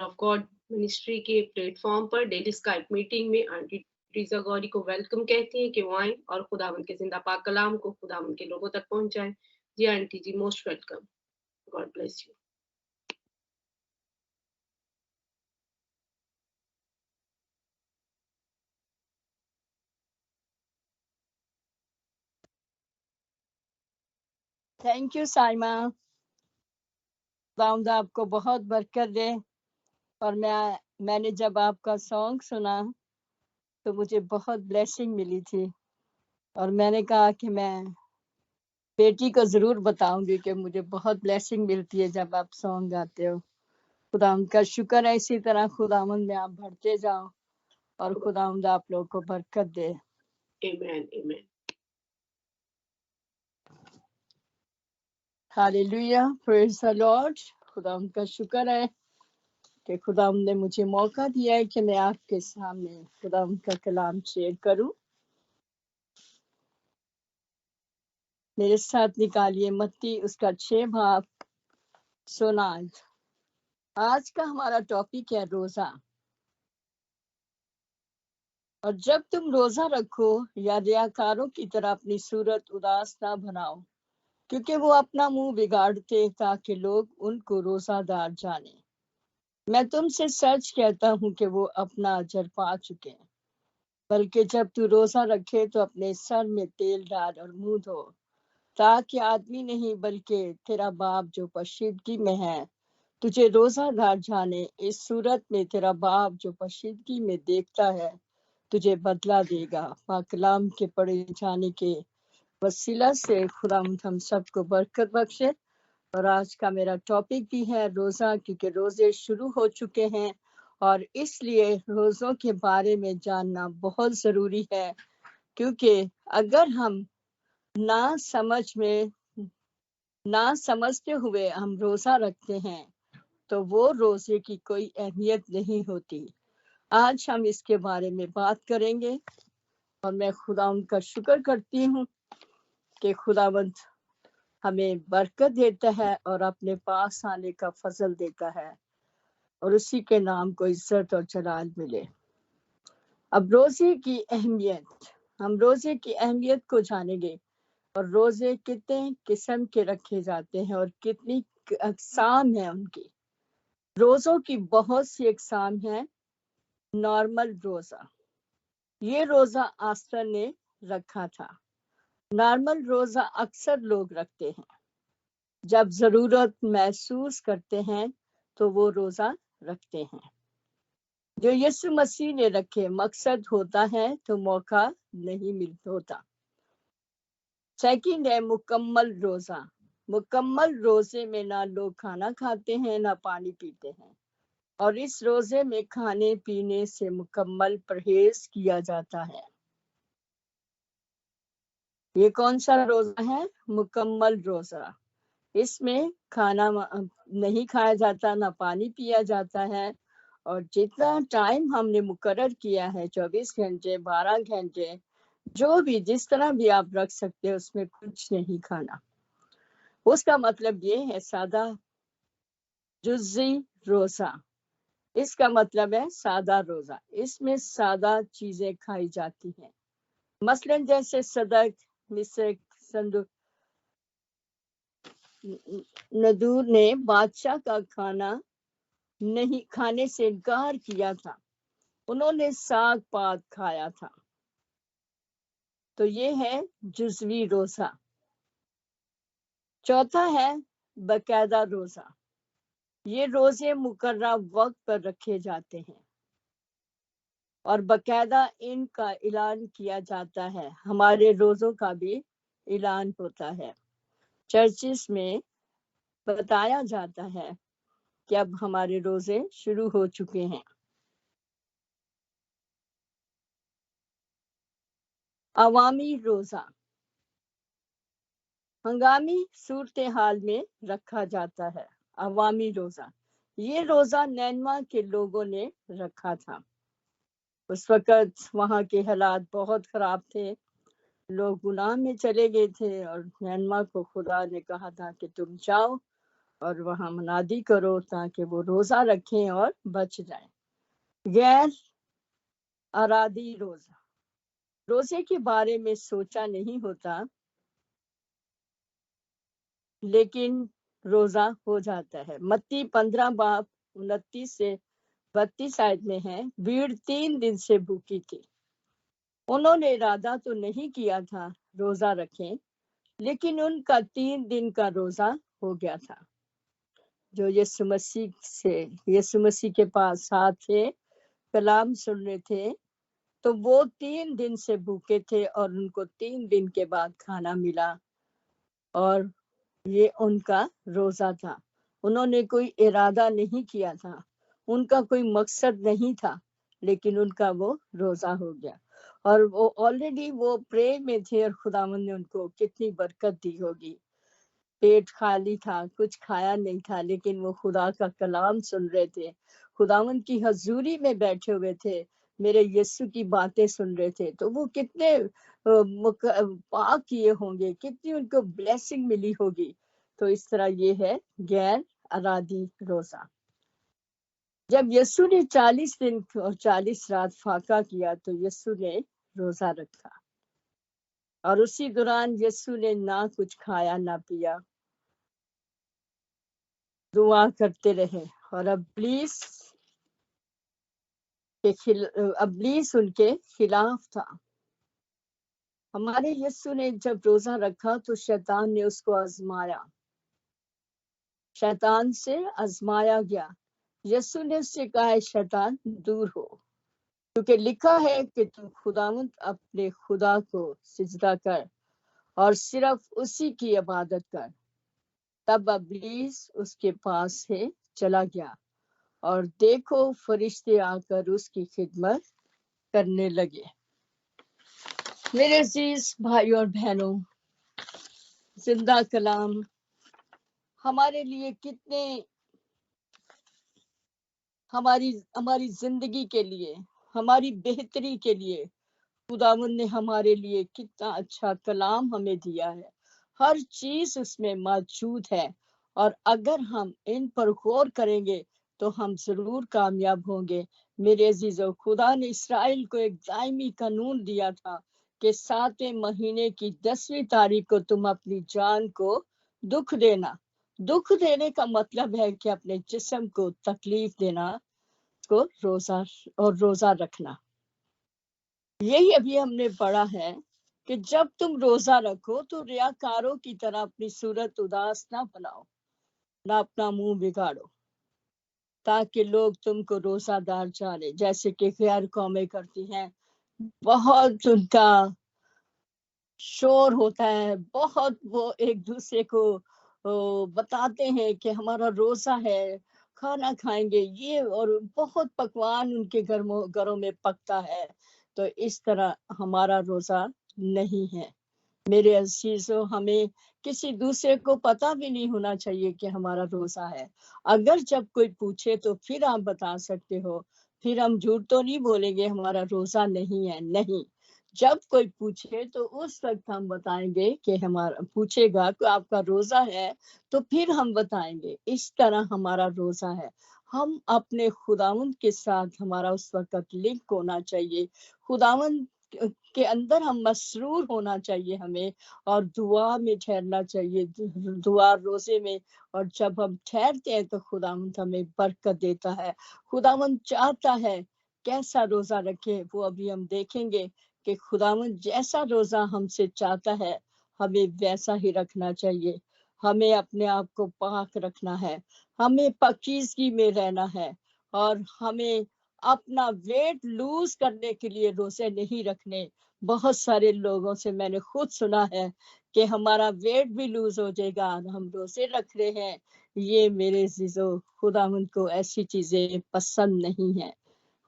Of God ministry के platform पर daily Skype meeting में आंटी ट्रीजा गौरी को वेलकम कहती हैं कि वो आएं और खुदावंद के जिंदा पाक कलाम को खुदावंद के लोगों तक पहुंचाएं। जी आंटी जी, most welcome. God bless you. Thank you Saima. खुदावंद आपको बहुत बरकत दे। और मैंने जब आपका सॉन्ग सुना तो मुझे बहुत ब्लेसिंग मिली थी, और मैंने कहा कि मैं बेटी को जरूर बताऊंगी कि मुझे बहुत ब्लेसिंग मिलती है जब आप सॉन्ग गाते हो। खुदावंद का शुक्र है, इसी तरह खुदावंद में आप बढ़ते जाओ और खुदावंद आप लोगों को बरकत दे। आमीन आमीन। Hallelujah, praise the Lord. खुदावंद का शुक्र है कि खुदावंद ने मुझे मौका दिया है कि मैं आपके सामने खुदावंद का कलाम शेयर करूं। मेरे साथ निकालिए मत्ती उसका 6 भाग 16। आज का हमारा टॉपिक है रोजा। और जब तुम रोजा रखो या रियाकारों की तरह अपनी सूरत उदास ना बनाओ, क्योंकि वो अपना मुंह बिगाड़ते ताकि लोग उनको रोजादार जाने। मैं तुमसे सच कहता हूँ कि वो अपना अजर पा चुके हैं। बल्कि जब तू रोजा रखे तो अपने सर में तेल डाल और मुंह धो, ताकि आदमी नहीं बल्कि तेरा बाप जो पशीदगी में है तुझे रोजादार जाने। इस सूरत में तेरा बाप जो पशीदगी में देखता है तुझे बदला देगा। पाक कलाम के पढ़े जाने के वसीला से खुदावंद हम सबको बरकत बख्शे। और आज का मेरा टॉपिक भी है रोजा, क्योंकि रोजे शुरू हो चुके हैं और इसलिए रोजों के बारे में जानना बहुत जरूरी है। क्योंकि अगर हम ना समझते हुए हम रोजा रखते हैं तो वो रोजे की कोई अहमियत नहीं होती। आज हम इसके बारे में बात करेंगे और मैं खुदावंद का शुक्र करती हूँ कि खुदावंद हमें बरकत देता है और अपने पास आने का फजल देता है, और उसी के नाम को इज्जत और जलाल मिले। अब रोजे की अहमियत, हम रोजे की अहमियत को जानेंगे और रोजे कितने किस्म के रखे जाते हैं और कितनी अक़साम है उनकी। रोजों की बहुत सी अक़साम है। नॉर्मल रोजा, ये रोजा आस्था ने रखा था। नॉर्मल रोजा अक्सर लोग रखते हैं, जब जरूरत महसूस करते हैं तो वो रोजा रखते हैं। जो यीशु मसीह ने रखे मकसद होता है तो मौका नहीं मिलता होता। सेकंड है मुकम्मल रोजा। मुकम्मल रोजे में ना लोग खाना खाते हैं ना पानी पीते हैं, और इस रोजे में खाने पीने से मुकम्मल परहेज किया जाता है। ये कौन सा रोजा है? मुकम्मल रोजा। इसमें खाना नहीं खाया जाता, ना पानी पिया जाता है, और जितना टाइम हमने मुकर्रर किया है 24 घंटे 12 घंटे जो भी जिस तरह भी आप रख सकते हैं उसमें कुछ नहीं खाना। उसका मतलब ये है सादा जुज़ी रोजा। इसका मतलब है सादा रोजा। इसमें सादा चीजें खाई जाती हैं, मसलन जैसे सदक, मिसक, संदूक। नदूर ने बादशाह का खाना नहीं खाने से इनकार किया था, उन्होंने साग पात खाया था। तो ये है जुज़वी रोजा। चौथा है बकायदा रोजा। ये रोजे मुकर्रर वक्त पर रखे जाते हैं और बकायदा इनका ऐलान किया जाता है। हमारे रोजों का भी ऐलान होता है, चर्चिस में बताया जाता है कि अब हमारे रोजे शुरू हो चुके हैं। अवामी रोजा हंगामी सूरत हाल में रखा जाता है। अवामी रोजा, ये रोजा नैनवा के लोगों ने रखा था। उस वक्त वहां के हालात बहुत खराब थे, लोग गुनाह में चले गए थे, और नैनवा को खुदा ने कहा था कि तुम जाओ اور وہاں منادی کرو تاکہ وہ روزہ رکھیں اور بچ جائیں۔ غیر ارادی روزہ، روزے کے بارے میں سوچا نہیں ہوتا لیکن روزہ ہو جاتا ہے۔ متی 15 باب 29 سے 32 آیت میں ہے، بھیڑ 3 دن سے بھوکی تھی، انہوں نے ارادہ تو نہیں کیا تھا روزہ رکھیں، لیکن ان کا 3 دن کا روزہ ہو گیا تھا۔ جو یسوع مسیح کے پاس ساتھ تھے، کلام سن رہے تھے، تو وہ 3 دن سے بھوکے تھے اور ان کو 3 دن کے بعد کھانا ملا، اور یہ ان کا روزہ تھا۔ انہوں نے کوئی ارادہ نہیں کیا تھا، ان کا کوئی مقصد نہیں تھا، لیکن ان کا وہ روزہ ہو گیا، اور وہ آلریڈی وہ پرے میں تھے، اور خداوند نے ان کو کتنی برکت دی ہوگی۔ پیٹ خالی تھا، کچھ کھایا نہیں تھا، لیکن وہ خدا کا کلام سن رہے تھے، خداوند کی حضوری میں بیٹھے ہوئے تھے، میرے یسوع کی باتیں سن رہے تھے، تو وہ کتنے پاک کیے ہوں گے، کتنی ان کو بلیسنگ ملی ہوگی۔ تو اس طرح یہ ہے غیر ارادی روزہ۔ جب یسوع نے 40 دن اور 40 رات فاقہ کیا تو یسوع نے روزہ رکھا، اور اسی دوران یسوع نے نہ کچھ کھایا نہ پیا، دعا کرتے رہے، اور ابلیس ان کے خلاف تھا۔ ہمارے یسوع نے جب روزہ رکھا تو شیطان نے اس کو آزمایا، شیطان سے آزمایا گیا۔ یسوع نے اس سے کہا ہے، شیطان دور ہو، کیونکہ لکھا ہے کہ تو خداوند اپنے خدا کو سجدہ کر اور صرف اسی کی عبادت کر۔ تب ابلیس اس کے پاس سے چلا گیا، اور دیکھو فرشتے آ کر اس کی خدمت کرنے لگے۔ میرے عزیز بھائیوں اور بہنوں، زندہ کلام ہمارے لیے کتنے، ہماری زندگی کے لیے، ہماری بہتری کے لیے خداوند نے ہمارے لیے کتنا اچھا کلام ہمیں دیا ہے۔ ہر چیز اس میں موجود ہے، اور اگر ہم ان پر غور کریں گے تو ہم ضرور کامیاب ہوں گے۔ میرے عزیزو، خدا نے اسرائیل کو ایک دائمی قانون دیا تھا کہ 7ویں مہینے کی 10ویں تاریخ کو تم اپنی جان کو دکھ دینا۔ دکھ دینے کا مطلب ہے کہ اپنے جسم کو تکلیف دینا، کو روزہ رکھنا۔ یہی ابھی ہم نے پڑھا ہے کہ جب تم روزہ رکھو تو ریاکاروں کی طرح اپنی صورت اداس نہ بناؤ، نہ اپنا منہ بگاڑو، تاکہ لوگ تم کو روزہ دار جانے، جیسے کہ غیر قومیں کرتی ہیں۔ بہت ان کا شور ہوتا ہے، بہت وہ ایک دوسرے کو بتاتے ہیں کہ ہمارا روزہ ہے، کھانا کھائیں گے یہ، اور بہت پکوان ان کے گھروں میں پکتا ہے۔ تو اس طرح ہمارا روزہ نہیں ہے۔ میرے عزیزو، ہمیں کسی دوسرے کو پتہ بھی نہیں ہونا چاہیے کہ ہمارا روزہ ہے۔ اگر جب کوئی پوچھے تو پھر آپ بتا سکتے ہو، پھر ہم جھوٹ تو نہیں بولیں گے ہمارا روزہ نہیں ہے، نہیں۔ جب کوئی پوچھے تو اس وقت ہم بتائیں گے کہ پوچھے گا کہ آپ کا روزہ ہے، تو پھر ہم بتائیں گے۔ اس طرح ہمارا روزہ ہے۔ ہم اپنے خداوند کے ساتھ، ہمارا اس وقت لنک ہونا چاہیے، خداوند کے اندر ہم مسرور ہونا چاہیے ہمیں، اور دعا میں ٹھہرنا چاہیے، دعا روزے میں۔ اور جب ہم ٹھہرتے ہیں تو خداوند ہمیں برکت دیتا ہے۔ خداوند چاہتا ہے کیسا روزہ رکھے، وہ ابھی ہم دیکھیں گے کہ خداوند جیسا روزہ ہم سے چاہتا ہے ہمیں ویسا ہی رکھنا چاہیے۔ ہمیں اپنے آپ کو پاک رکھنا ہے، ہمیں پاکیزگی میں رہنا ہے، اور ہمیں اپنا ویٹ لوز کرنے کے لیے روزے نہیں رکھنے۔ بہت سارے لوگوں سے میں نے خود سنا ہے کہ ہمارا ویٹ بھی لوز ہو جائے گا، ہم روزے رکھ رہے ہیں۔ یہ میرے عزیزو، خداوند کو ایسی چیزیں پسند نہیں ہیں۔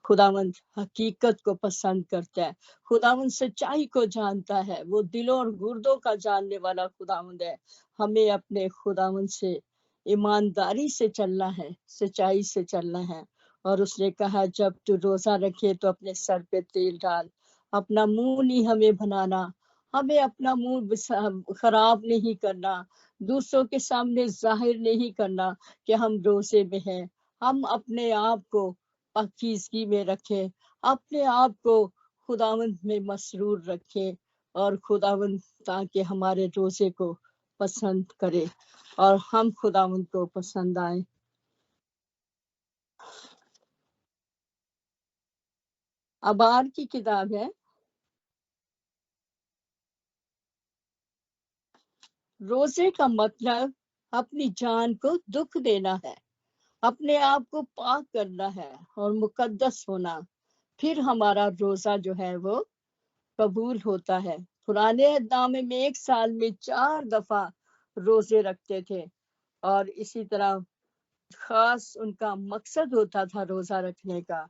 خداوند حقیقت کو پسند کرتا ہے، خداوند سچائی کو جانتا ہے، وہ دلوں اور گردوں کا جاننے والا خداوند ہے۔ ہمیں اپنے خداوند سے ایمانداری سے چلنا ہے، سچائی سے چلنا ہے۔ اور اس نے کہا جب تو روزہ رکھے تو اپنے سر پہ تیل ڈال، اپنا منہ نہیں ہمیں بنانا، ہمیں اپنا موڈ خراب نہیں کرنا، دوسروں کے سامنے ظاہر نہیں کرنا کہ ہم روزے میں ہیں۔ ہم اپنے آپ کو پاکیزگی میں رکھیں، اپنے آپ کو خداوند میں مسرور رکھیں، اور خداوند تاکہ ہمارے روزے کو پسند کرے اور ہم خداوند کو پسند آئیں۔ ابار کی کتاب ہے، روزے کا مطلب اپنی جان کو دکھ دینا ہے، اپنے آپ کو پاک کرنا ہے اور مقدس ہونا، پھر ہمارا روزہ جو ہے وہ قبول ہوتا ہے۔ پرانے نامے میں ایک سال میں 4 دفعہ روزے رکھتے تھے، اور اسی طرح خاص ان کا مقصد ہوتا تھا روزہ رکھنے کا۔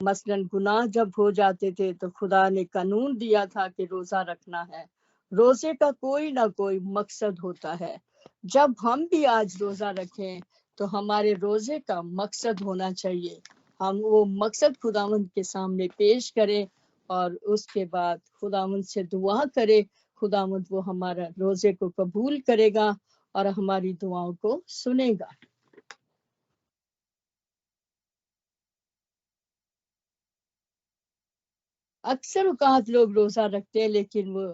مثلاً گناہ جب ہو جاتے تھے تو خدا نے قانون دیا تھا کہ روزہ رکھنا ہے۔ روزے کا کوئی نہ کوئی مقصد ہوتا ہے۔ جب ہم بھی آج روزہ رکھیں تو ہمارے روزے کا مقصد ہونا چاہیے، ہم وہ مقصد خداوند کے سامنے پیش کریں اور اس کے بعد خداوند سے دعا کرے، خداوند وہ ہمارا روزے کو قبول کرے گا اور ہماری دعاؤں کو سنے گا۔ اکثر اوقات لوگ روزہ رکھتے ہیں لیکن وہ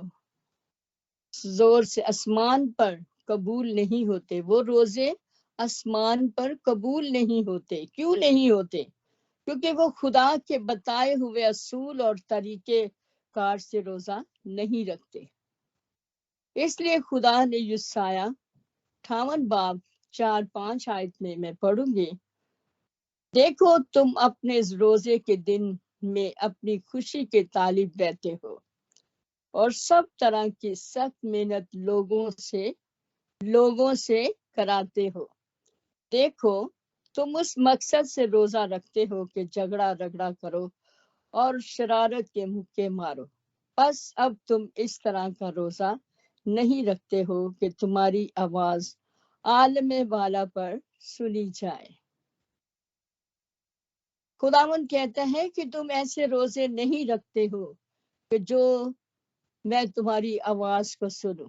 زور سے آسمان پر قبول نہیں ہوتے، وہ روزے آسمان پر قبول نہیں ہوتے۔ کیوں نہیں ہوتے؟ کیونکہ وہ خدا کے بتائے ہوئے اصول اور طریقے کار سے روزہ نہیں رکھتے۔ اس لیے خدا نے یسایہ 58 باب 4-5 آیت میں پڑھوں گی، دیکھو تم اپنے روزے کے دن میں اپنی خوشی کے طالب رہتے ہو اور سب طرح کی سخت محنت لوگوں سے کراتے ہو۔ دیکھو تم اس مقصد سے روزہ رکھتے ہو کہ جھگڑا رگڑا کرو اور شرارت کے مکے مارو۔ بس اب تم اس طرح کا روزہ نہیں رکھتے ہو کہ تمہاری آواز عالم بالا پر سنی جائے۔ خداوند کہتا ہے کہ تم ایسے روزے نہیں رکھتے ہو کہ جو میں تمہاری آواز کو سنوں۔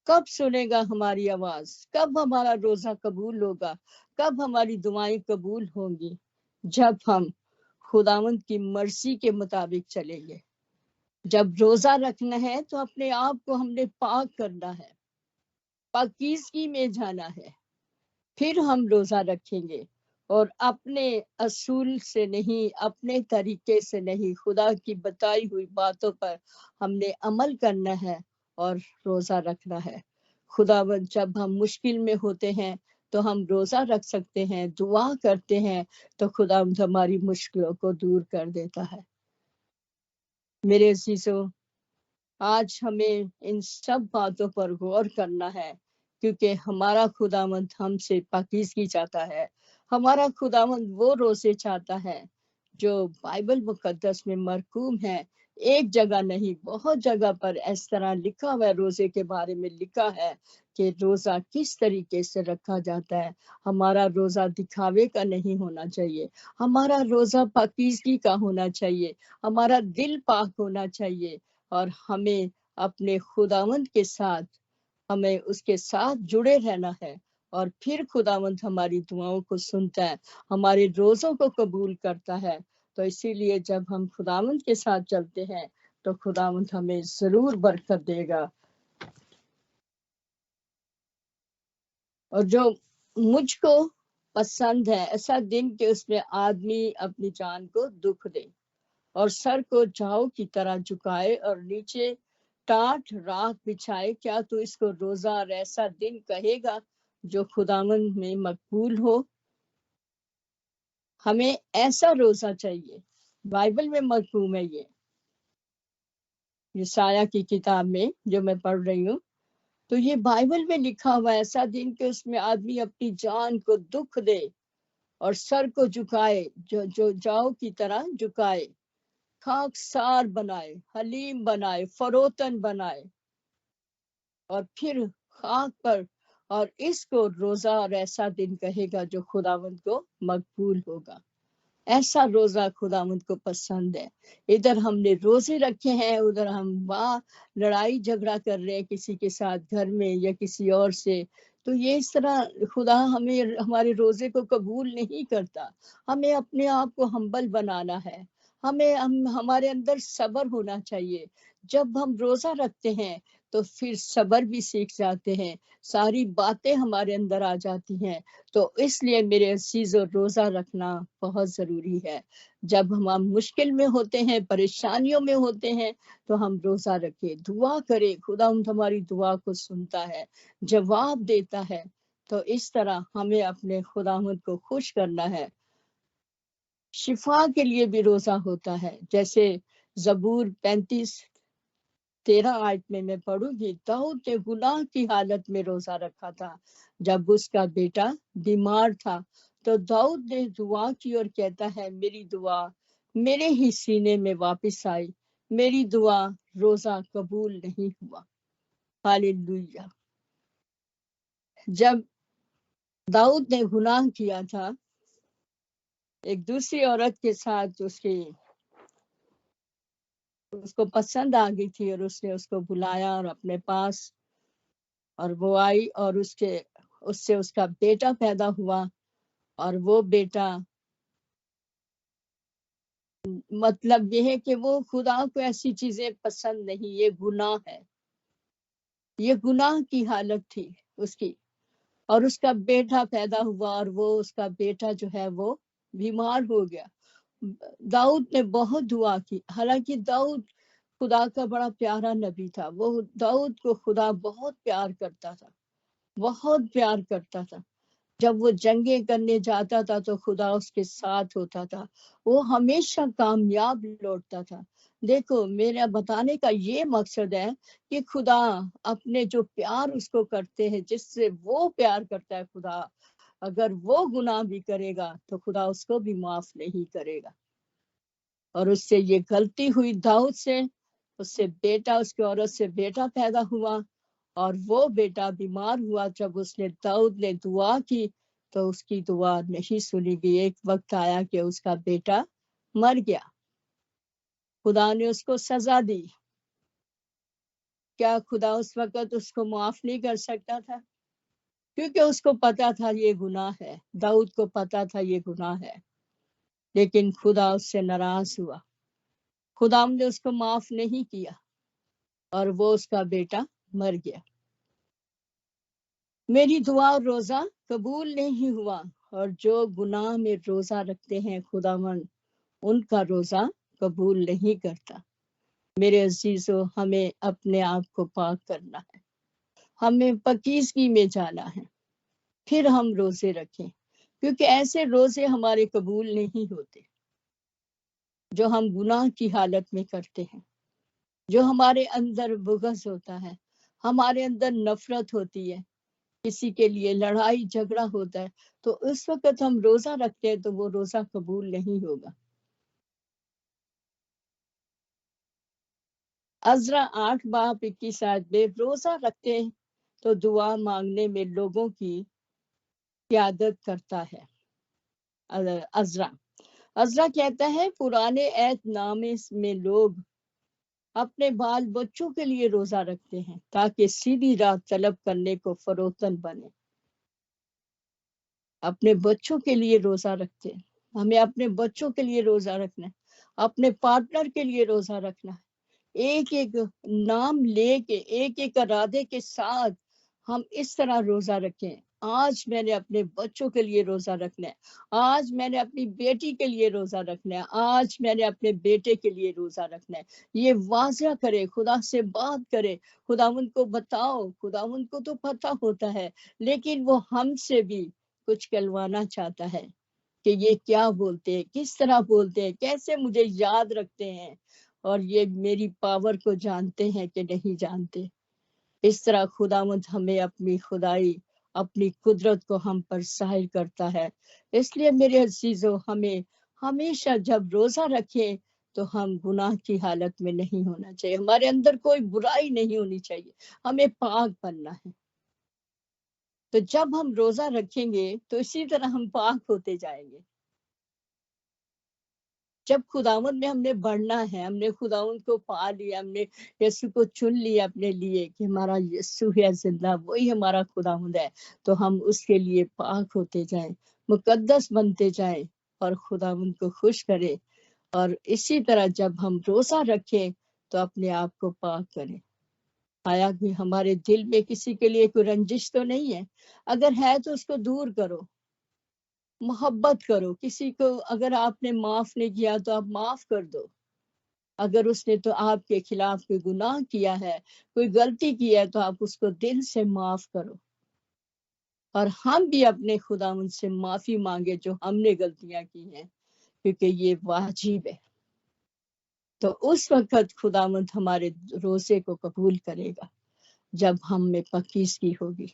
کب سنے گا ہماری آواز؟ کب ہمارا روزہ قبول ہوگا؟ کب ہماری دعائیں قبول ہوں گی؟ جب ہم خداوند کی مرضی کے مطابق چلیں گے۔ جب روزہ رکھنا ہے تو اپنے آپ کو ہم نے پاک کرنا ہے، پاکیزگی میں جانا ہے، پھر ہم روزہ رکھیں گے، اور اپنے اصول سے نہیں، اپنے طریقے سے نہیں، خدا کی بتائی ہوئی باتوں پر ہم نے عمل کرنا ہے اور روزہ رکھنا ہے۔ خداوند جب ہم مشکل میں ہوتے ہیں تو ہم روزہ رکھ سکتے ہیں، دعا کرتے ہیں تو خداوند ہماری مشکلوں کو دور کر دیتا ہے۔ میرے عزیزو، آج ہمیں ان سب باتوں پر غور کرنا ہے، کیونکہ ہمارا خداوند ہم سے پاکیزگی چاہتا ہے۔ ہمارا خداوند وہ روزے چاہتا ہے جو بائبل مقدس میں مرقوم ہے۔ ایک جگہ نہیں، بہت جگہ پر اس طرح لکھا ہوا ہے، روزے کے بارے میں لکھا ہے کہ روزہ کس طریقے سے رکھا جاتا ہے۔ ہمارا روزہ دکھاوے کا نہیں ہونا چاہیے، ہمارا روزہ پاکیزگی کا ہونا چاہیے، ہمارا دل پاک ہونا چاہیے، اور ہمیں اپنے خداوند کے ساتھ، ہمیں اس کے ساتھ جڑے رہنا ہے، اور پھر خداوند ہماری دعاؤں کو سنتا ہے، ہمارے روزوں کو قبول کرتا ہے۔ تو اسی لیے جب ہم خداوند کے ساتھ چلتے ہیں تو خداوند ہمیں ضرور برکت دے گا۔ اور جو مجھ کو پسند ہے ایسا دن کہ اس میں آدمی اپنی جان کو دکھ دے اور سر کو جاؤ کی طرح جھکائے اور نیچے ٹاٹ راکھ بچھائے۔ کیا تو اس کو روزہ اور ایسا دن کہے گا جو خداوند میں مقبول ہو؟ ہمیں ایسا روزہ چاہیے، بائبل میں مرقوم ہے یہ، یسایہ کی کتاب میں جو میں پڑھ رہی ہوں، تو یہ بائبل میں لکھا ہوا ایسا دن کہ اس میں آدمی اپنی جان کو دکھ دے اور سر کو جھکائے، جو جاؤ کی طرح جھکائے، خاکسار بنائے، حلیم بنائے، فروتن بنائے، اور پھر خاک پر، اور اس کو روزہ اور ایسا دن کہے گا جو خداوند کو مقبول ہوگا۔ ऐसा रोजा खुदावंद को पसंद है। इधर हमने रोजे रखे हैं, उधर हम वहाँ लड़ाई झगड़ा कर रहे हैं किसी के साथ घर में या किसी और से, तो ये इस तरह खुदा हमें हमारे रोजे को कबूल नहीं करता। हमें अपने आप को हम्बल बनाना है, हमें हमारे अंदर सब्र होना चाहिए। जब हम रोजा रखते हैं तो फिर सब्र भी सीख जाते हैं, सारी बातें हमारे अंदर आ जाती हैं। तो इसलिए मेरे अजीजों, रोजा रखना बहुत जरूरी है। जब हम मुश्किल में होते हैं, परेशानियों में होते हैं, तो हम रोजा रखें, दुआ करें। खुदा हमारी दुआ को सुनता है, जवाब देता है। तो इस तरह हमें अपने खुदावंद को खुश करना है। शिफा के लिए भी रोजा होता है, जैसे जबूर 35:13 आयत में मैं पढ़ूंगी। दाऊद ने गुनाह की हालत में रोजा रखा था जब उसका बेटा बीमार था। तो दाऊद ने दुआ की और कहता है, मेरी दुआ मेरे ही सीने में वापस आई, मेरी दुआ रोजा कबूल नहीं हुआ। हालेलुया। जब दाऊद ने गुनाह किया था, एक दूसरी औरत के साथ उसको पसंद आ गई थी और उसने उसको बुलाया और अपने पास, और वो आई और उससे उसका बेटा पैदा हुआ। और वो बेटा, मतलब ये है कि वो खुदा को ऐसी चीजें पसंद नहीं, ये गुनाह है, ये गुनाह की हालत थी उसकी। और उसका बेटा पैदा हुआ और वो उसका बेटा जो है वो बीमार हो गया। दाऊद ने बहुत दुआ की, हालांकि दाऊद खुदा का बड़ा प्यारा नबी था। वो दाऊद को खुदा बहुत प्यार करता था, बहुत प्यार करता था। जब वो जंगें करने जाता था तो खुदा उसके साथ होता था, वो हमेशा कामयाब लौटता था। देखो, मेरा बताने का ये मकसद है कि खुदा अपने जो प्यार उसको करते हैं, जिससे वो प्यार करता है खुदा, अगर वो गुनाह भी करेगा तो खुदा उसको भी माफ नहीं करेगा। और उससे ये गलती हुई दाऊद से, उससे बेटा, उसकी औरत से बेटा पैदा हुआ और वो बेटा बीमार हुआ। जब दाऊद ने दुआ की तो उसकी दुआ नहीं सुनी गई। एक वक्त आया कि उसका बेटा मर गया, खुदा ने उसको सजा दी। क्या खुदा उस वक्त उसको माफ नहीं कर सकता था? क्योंकि उसको पता था ये गुनाह है, दाऊद को पता था ये गुनाह है, लेकिन खुदा उससे नाराज हुआ, खुदा ने उसको माफ नहीं किया और वो उसका बेटा मर गया। मेरी दुआ और रोजा कबूल नहीं हुआ, और जो गुनाह में रोजा रखते हैं खुदावन उनका रोजा कबूल नहीं करता। मेरे अजीजों, हमें अपने आप को पाक करना है, हमें पकीजगी में जाना है, फिर हम रोजे रखें, क्योंकि ऐसे रोजे हमारे कबूल नहीं होते जो हम गुनाह की हालत में करते हैं, जो हमारे अंदर बुग़्ज़ होता है, हमारे अंदर नफरत होती है, किसी के लिए लड़ाई झगड़ा होता है, तो उस वक्त हम रोजा रखते हैं तो वो रोजा कबूल नहीं होगा। अज़रा 8:21 में रोजा रखते हैं तो दुआ मांगने में लोगों की क़यादत करता है। अज़रा अज़रा कहता है, पुराने एहदनामे में लोग अपने बाल बच्चों के लिए रोजा रखते हैं ताकि सीधी राह तलब करने को फरोतन बने। अपने बच्चों के लिए रोजा रखते हैं, हमें अपने बच्चों के लिए रोजा रखना है, अपने पार्टनर के लिए रोजा रखना है। एक एक नाम लेके, एक एक इरादे के साथ हम इस तरह रोजा रखें। आज मैंने अपने बच्चों के लिए रोजा रखना है, आज मैंने अपनी बेटी के लिए रोजा रखना है, आज मैंने अपने बेटे के लिए रोजा रखना है। ये वाज़ा करे, खुदा से बात करे, खुदावंद को बताओ। खुदावंद को तो पता होता है, लेकिन वो हमसे भी कुछ कहलवाना चाहता है कि ये क्या बोलते हैं, किस तरह बोलते हैं, कैसे मुझे याद रखते हैं, और ये मेरी पावर को जानते हैं कि नहीं जानते। इस तरह खुदावंद हमें अपनी खुदाई, अपनी कुदरत को हम पर ज़ाहिर करता है। इसलिए मेरे अजीजों, हमें हमेशा जब रोजा रखें तो हम गुनाह की हालत में नहीं होना चाहिए, हमारे अंदर कोई बुराई नहीं होनी चाहिए, हमें पाक बनना है। तो जब हम रोजा रखेंगे तो इसी तरह हम पाक होते जाएंगे। जब खुदावंद में हमने बढ़ना है, हमने खुदावंद को पा लिया, हमने यीशु को चुन लिया अपने लिए कि हमारा यीशु है जिंदा, वही हमारा खुदावंद है, तो हम उसके लिए पाक होते जाएं, मुकद्दस बनते जाएं और खुदावंद को खुश करें। और इसी तरह जब हम रोजा रखें तो अपने आप को पाक करें। आया कि हमारे दिल में किसी के लिए कोई रंजिश तो नहीं है, अगर है तो उसको दूर करो, मोहब्बत करो। किसी को अगर आपने माफ नहीं किया तो आप माफ कर दो। अगर उसने तो आपके खिलाफ कोई गुनाह किया है, कोई गलती की है, तो आप उसको दिल से माफ करो। और हम भी अपने खुदावंद से माफी मांगे जो हमने गलतियां की हैं, क्योंकि ये वाजिब है। तो उस वक्त खुदावंद हमारे रोजे को कबूल करेगा जब हम में पाकीज़गी होगी।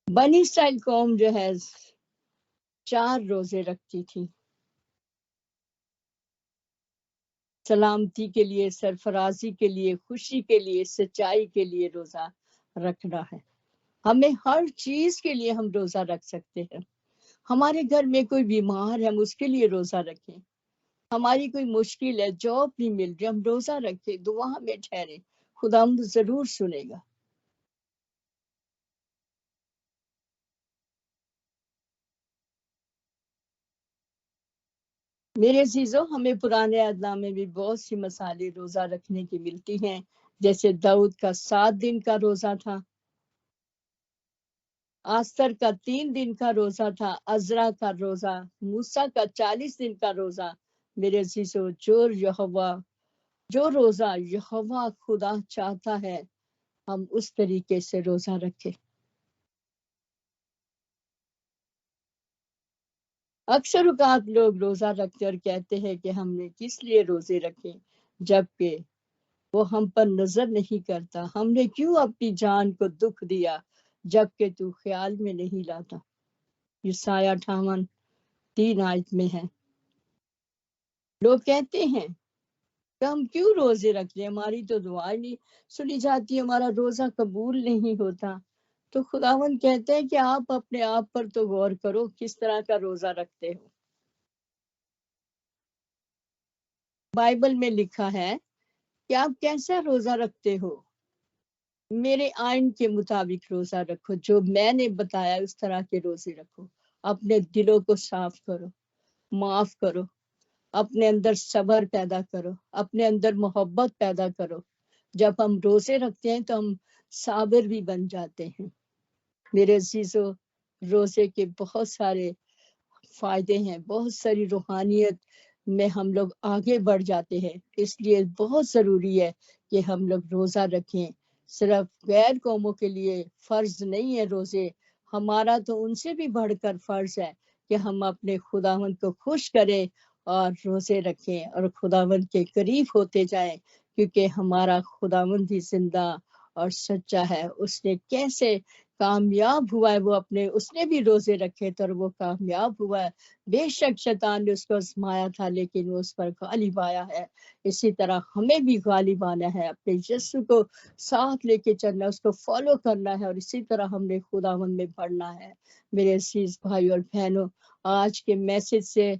बनी इस्राइल कौम जो है 4 रोजे रखती थी। सलामती के लिए, सरफराजी के लिए, खुशी के लिए, सच्चाई के लिए रोजा रखना है। हमें हर चीज के लिए हम रोजा रख सकते हैं। हमारे घर में कोई बीमार है, हम उसके लिए रोजा रखें। हमारी कोई मुश्किल है, जॉब नहीं मिल रही, हम रोजा रखें, दुआ में ठहरे, खुदा जरूर सुनेगा। मेरे अजीजों, हमें पुराने अदनाम में भी बहुत सी मसाले रोजा रखने की मिलती हैं। जैसे दाऊद का 7 दिन का रोजा था, आस्तर का 3 दिन का रोजा था, अजरा का रोजा, मूसा का 40 दिन का रोजा। मेरे अजीजों, जो रोजा यहोवा खुदा चाहता है, हम उस तरीके से रोजा रखें। अक्सर औकात लोग रोजा रखते और कहते हैं कि हमने किस लिए रोजे रखे, जबकि वो हम पर नजर नहीं करता। हमने क्यों अपनी जान को दुख दिया, जबकि तू ख्याल में नहीं लाता। यसाया 58:3 आयत में है। लोग कहते हैं कि हम क्यों रोजे रख ले, हमारी तो दुआएं नहीं सुनी जाती, हमारा रोजा कबूल नहीं होता। तो खुदावंद कहते हैं कि आप अपने आप पर तो गौर करो, किस तरह का रोजा रखते हो। बाइबल में लिखा है कि आप कैसा रोजा रखते हो। मेरे आइन के मुताबिक रोजा रखो, जो मैंने बताया उस तरह के रोजे रखो। अपने दिलों को साफ करो, माफ करो, अपने अंदर सब्र पैदा करो, अपने अंदर मोहब्बत पैदा करो। जब हम रोजे रखते हैं तो हम साबिर भी बन जाते हैं। मेरे अजीजों, रोजे के बहुत सारे फायदे हैं, बहुत सारी रूहानियत में हम लोग आगे बढ़ जाते हैं। इसलिए बहुत जरूरी है कि हम लोग रोजा रखें। सिर्फ गैर कौमों के लिए फर्ज नहीं है रोजे, हमारा तो उनसे भी बढ़कर फर्ज है कि हम अपने खुदावंद को खुश करें और रोजे रखें और खुदावंद के करीब होते जाएं, क्योंकि हमारा खुदावंद ही जिंदा और सच्चा है। उसने कैसे कामयाब हुआ है, वो अपने उसने भी रोजे रखे थे और वो कामयाब हुआ है। बेशक शैतान ने उसको आजमाया था, लेकिन वो उस पर गालिब आया है। इसी तरह हमें भी गालिब आना है, अपने यीशु को साथ लेके चलना, उसको फॉलो करना है और इसी तरह हमने खुदावंद में बढ़ना है। मेरे अजीज भाई और बहनों, आज के मैसेज से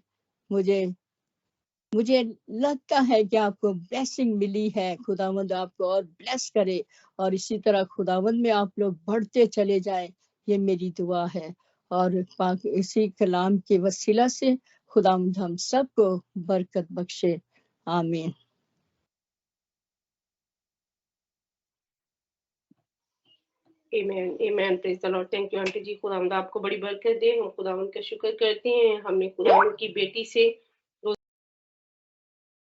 मुझे लगता है कि आपको ब्लेसिंग मिली है। खुदावंद आपको और ब्लेस करे और इसी तरह खुदावंद में आप लोग बढ़ते चले जाएं, ये मेरी दुआ है। और पाक इसी कलाम के वसीला से खुदावंद हम सबको बरकत बख्शे। आमीन। Amen, amen, praise the Lord. Thank you aunty जी। खुदावंद आपको बड़ी बरकत दे। हम खुदावंद का शुक्र करते हैं, हमने खुदावंद की बेटी से